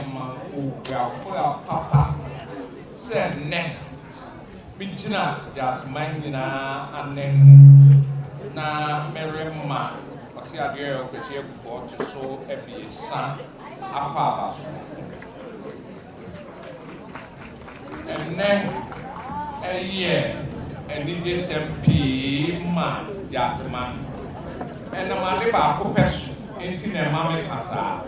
ma o papa said ne Bijina just mangina and then na Merima Oseadeeyo of Akuffo to so every son Apapa. And then a year and it is MP man just man and the man about Akuffo into the mammy casa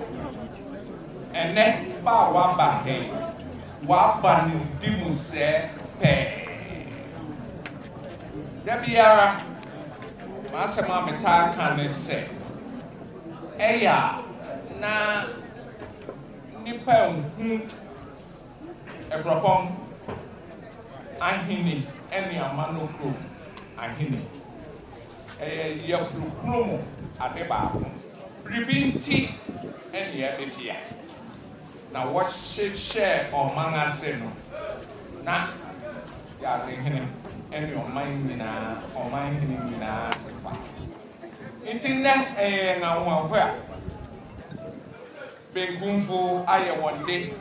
and then Bawa Bahe Waban Dimuse Pay. Dabiara Masama Meta can say Eya na nipa Ebropong Ahini eni Amanokromhene Yefrukumu adeba Ribinti eni ebefia na what share or mangase no na Gyasehene and your mind in a internet and our where big room for I one day,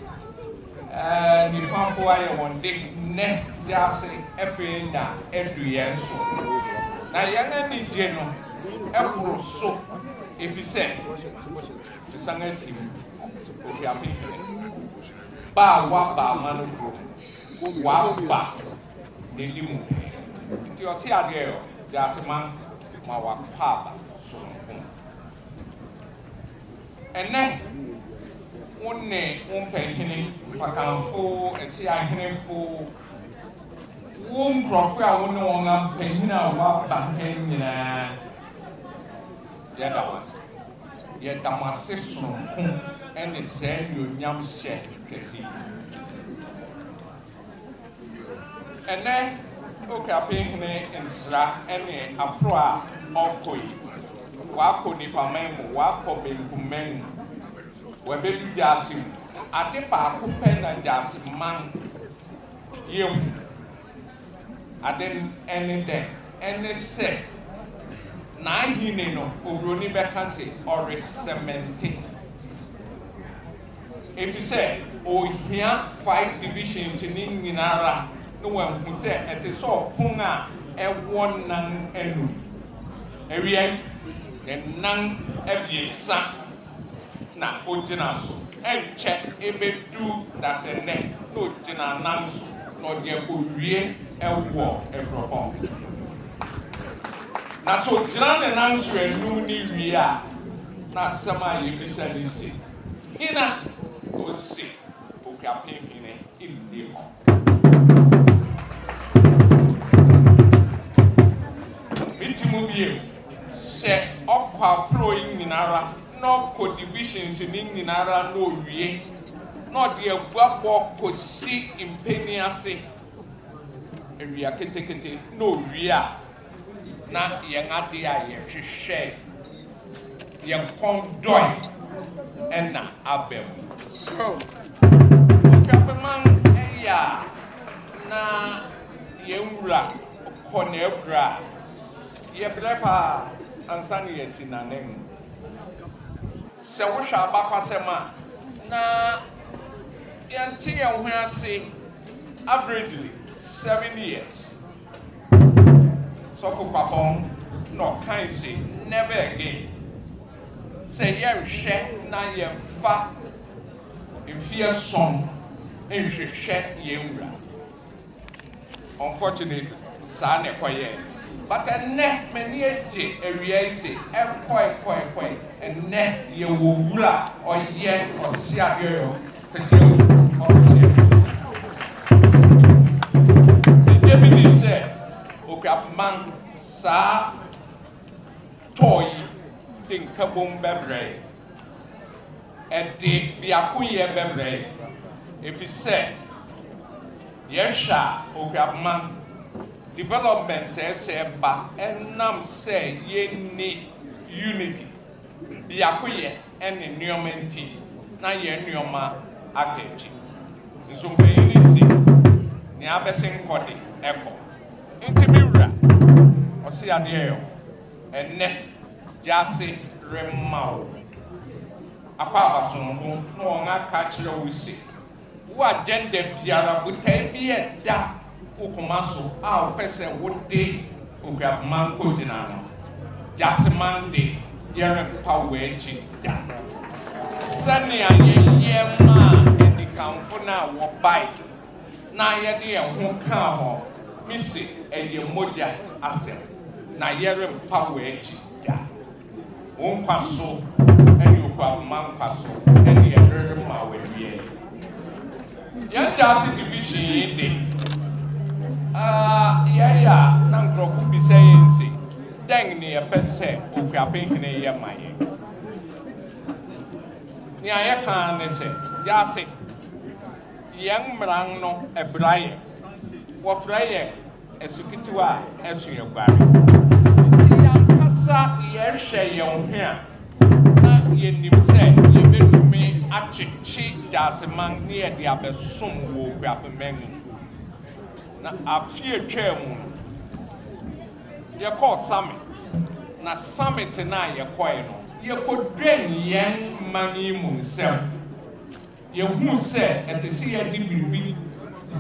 and you found for I one day, net Gyase F.A. every year. So now, young and general, April so if you say the sang as him, Okuapehene, ba Amanokromhene wa Nedimu. It was Oseadeeyo, Gyase man, my papa, so. And then one day, Okuapehene, Pakanfo, a Oseahene for one crop, I won't know on Penina, what Bahena. Yet I was. Yet I must say so, and the same you yam shed, Kwasi. And then Okuapehene in Sra and a proa okoi. Wako ni famemu, wako benkumenu. Webedu Gyase. Adepa Akuffo Gyase man. Yem. Aden any day. Any say. Na hine no obroni beka say or cementi. If you say, oh here 5 divisions in Ninara. No one who said at the saw Punga a one nan enu. A real and none every son. Na Ojinaso and check if it do that's a neck. No Jina Nansu, not get Uriel and war and propon. Now so Jan and answer and no need ria. Na sama you listen this. Ina go see Okuapehene in the hall. Say Okuapro in Ninara, no co divisions in Ninara, no ye, not the Akuffo could see in Pennyase. And we are taking no ria. Not young idea to share young condoy and na Abel. So, Okuapehene, na Yemra, Conebra. Yebrepa ansani yesinaneng. Se wo hwa bakwasema na yanti ehwe ase averagely 7 years. So ko papon no kan say never again. Say ye hwe na ye fa enfia son enhwehwe ye nwura. Unfortunately, sa ne kwaye. But a net many a area say, quite, and net you will rula or yet or Oseadeeyo. The deputy said, Okuapehene sa toy in Kabum Bebre, and the Akuye Bebre. If he said, yes, Okuapehene. Development says ba and nam say ye need unity. Be akuye and in nuomenti na ye nuoma akechi. Nsumpe inisi ni abesin kodi eko. Intimira Oseadeeyo ene Gyase remao. Akwa Sonko, no one catch your wisi. Who agenda biara butai bi da Ukumaso, our person would day Okuapehene Kodinano. Gyase man de yere power chita. Sunny and ye man and the Camfuna will buy. Na ye dear won't come missy and your moja asset. Na yere power chita. Won't pass so and you pass so and the other power ye. Yan Gyase division day. Yeah, Nankrofo be saying, see, dang near per se, Okuapehene Yamaye. Nia can say, Gyase, young Mrano, a Brian, what Fryer, a Sukitua, as you bury. Tiancasa, ye share your hair. Not ye name say, ye bet to me, a chick, Gyase man near the other soon Okuapehene. Na afie twam ye call summit na summit na ye koy no ye kodwen yen mani mu nsem ye hu se etese ye di bibi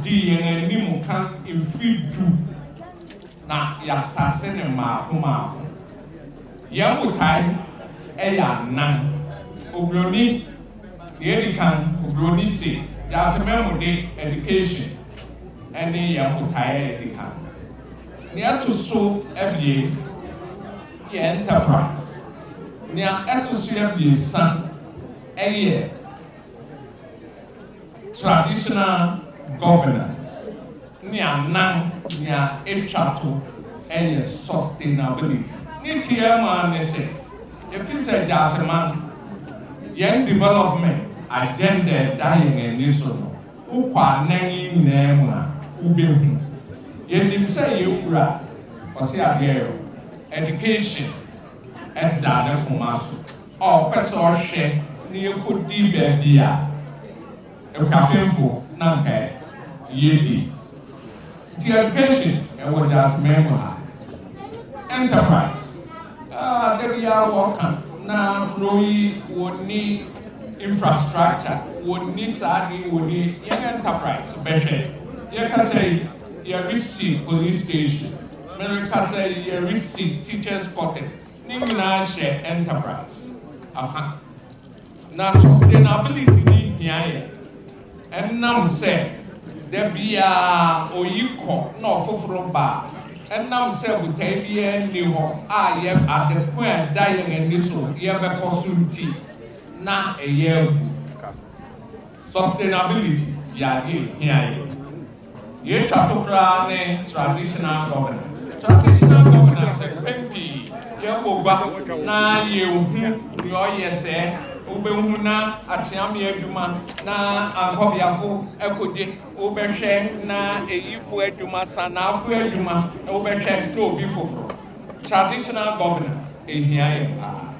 di yen anim kan emfidu na ya tase ne ma ye mutai e ya nan obroni ye di kan obroni si ya se memo de education and the Yamukai near to so every enterprise near to see every son a year traditional governance near none near a chapter and sustainability. Nitia man say if you say Gyase man young development agenda dying and usual ukwa nangi nema Ubehu. Ye say you ura Oseadeeyo education and data kumasu. Or person share near could be bia a capinfo nanke yedi. The education and what does memoir enterprise. There we are working now. Growing would need infrastructure, would need study, would need young enterprise better. You can say you receive police station. You can say you receive teachers' quarters. You can share enterprise. Now sustainability need here. And now say there be a oyiko no from bar. And now say we take be any home. You at the point dying and this so you have a consultancy. Now a year sustainability. Yeah, here. Ye chatokra ne traditional governance. Traditional governance e pempi ye ogba na ye ohu ni oyese obehu na atiami aduma na ankobiafo ekode obehwe na eyifo aduma sanaafo aduma obehwe no obi foforo. Traditional governance ehia ye pa.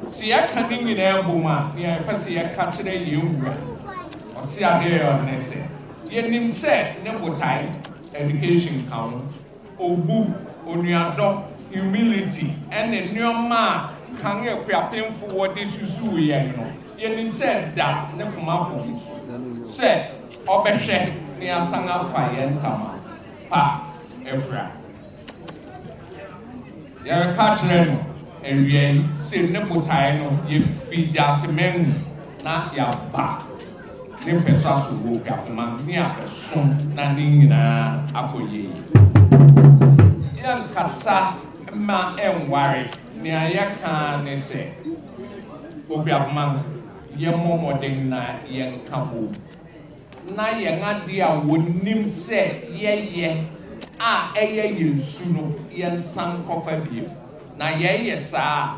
Si yakani nyina ebuma ye pese ye ka kire ye owura. Oseadeeyo ne se Yenim said, never time, education count, obu, onuado, humility, and the new man can get preparing for what this is. Yenim said that, never mind. Said, Obeshe, near Sanga Fire and Tama. Pa, Efra. You're catching and we say, never time, you feed us men, not your back. Ne pesa so wo Okuapehene ni apeson na ni nyina akoye yan kasa ma enware ni ayaka ne se Okuapehene ye momoden na yen kabo na yen ade a wonim se ye a eye yensu no yen san kofa bio na ye sa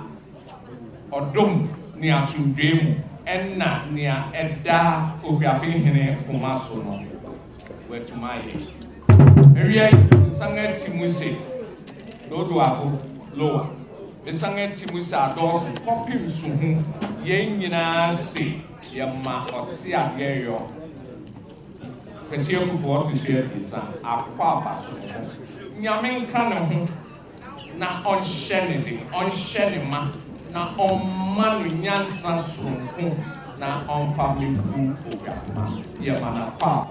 odom ni asundwe mu enna nia eda Okuapehene kumaso no wetumaye area sanga timuse dodo afo lower the sanga timuse adosu kopim su hu ye nyina se ye ma Oseadeeyo pese Okuffo to share this akwa so nyame nka ne ho na on share ma na on man nyansa sonko na on family ku ogama ye mana pa